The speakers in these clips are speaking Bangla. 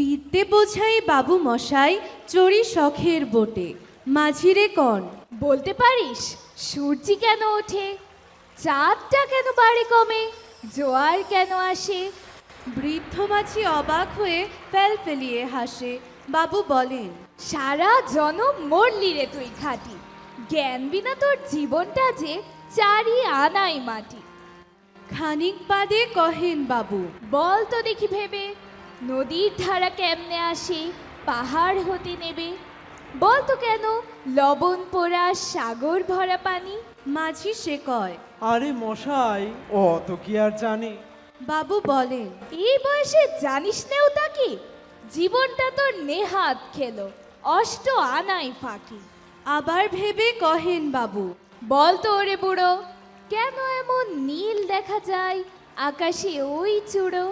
বিদ্যে বোঝাই বাবু মশাই চড়ি শখের বোটে, মাঝিরে কন। বলতে পারিস সূর্যি কেন ওঠে, চাঁদটা কেন বাড়ে কমে, জোয়ার কেন আসে? বৃদ্ধ মাঝি অবাক হয়ে ফেলিয়ে হাসে। বাবু বলেন, সারা জনম মরলি রে তুই খাটি, জ্ঞান বিনা তোর জীবনটা যে চারি আনাই মাটি। খানিক বাদে কহেন বাবু, বল তো দেখি ভেবে, নদীর ধারা কেমনে আসে, পাহাড় হতে নেবে? বল তো কেন লবণ পোড়া সাগর ভরা পানি? মাঝি সে কয়। আরে মশাই, অত কি আর জানে? বাবু বলেন, এই বয়সে জানিস নেও তাকে, জীবনটা তোর নেহাত খেলো, অষ্ট আনাই ফাঁকি। আবার ভেবে কহেন বাবু, বল তো ওরে বুড়ো, কেন এমন নীল দেখা যায় আকাশে ওই চূড়ো?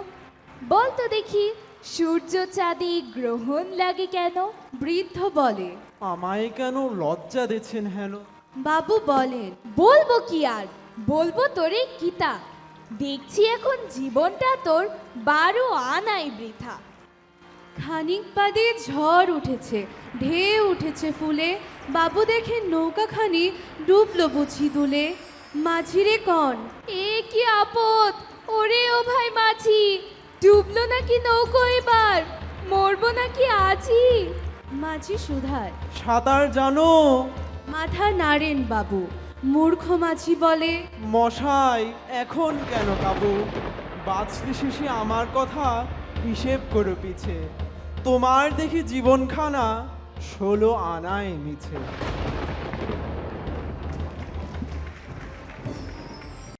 বল তো দেখি সূর্য চাঁদে গ্রহণ লাগে কেন? বৃদ্ধ বলে। আমায় কেন লজ্জা দিচ্ছেন হেন? বাবু বলেন, বলবো কি আর, বলবো তোরে কিতা, দেখছি এখন জীবনটা তোর 12 আনাই বৃথা। খানিক বাদে ঝড় উঠেছে, ঢেউ উঠেছে ফুলে। বাবু দেখেন নৌকাখানি ডুবলো বুঝি দুলে। মাঝিরে কন, এ কি আপদ, ওরে ও ভাই মাঝি, ডুবলো নাকি নৌকো এবার, মরবো নাকি আজই? মাঝি সুধায়। সাঁতার জানো? মাথা নাড়েন বাবু। মূর্খ মাঝি বলে, মশাই এখন কেন কাবু? বাঁচতে শেষে আমার কথা হিসেব করো পিছে, তোমার দেখি জীবনখানা 16 আনায় মিছে।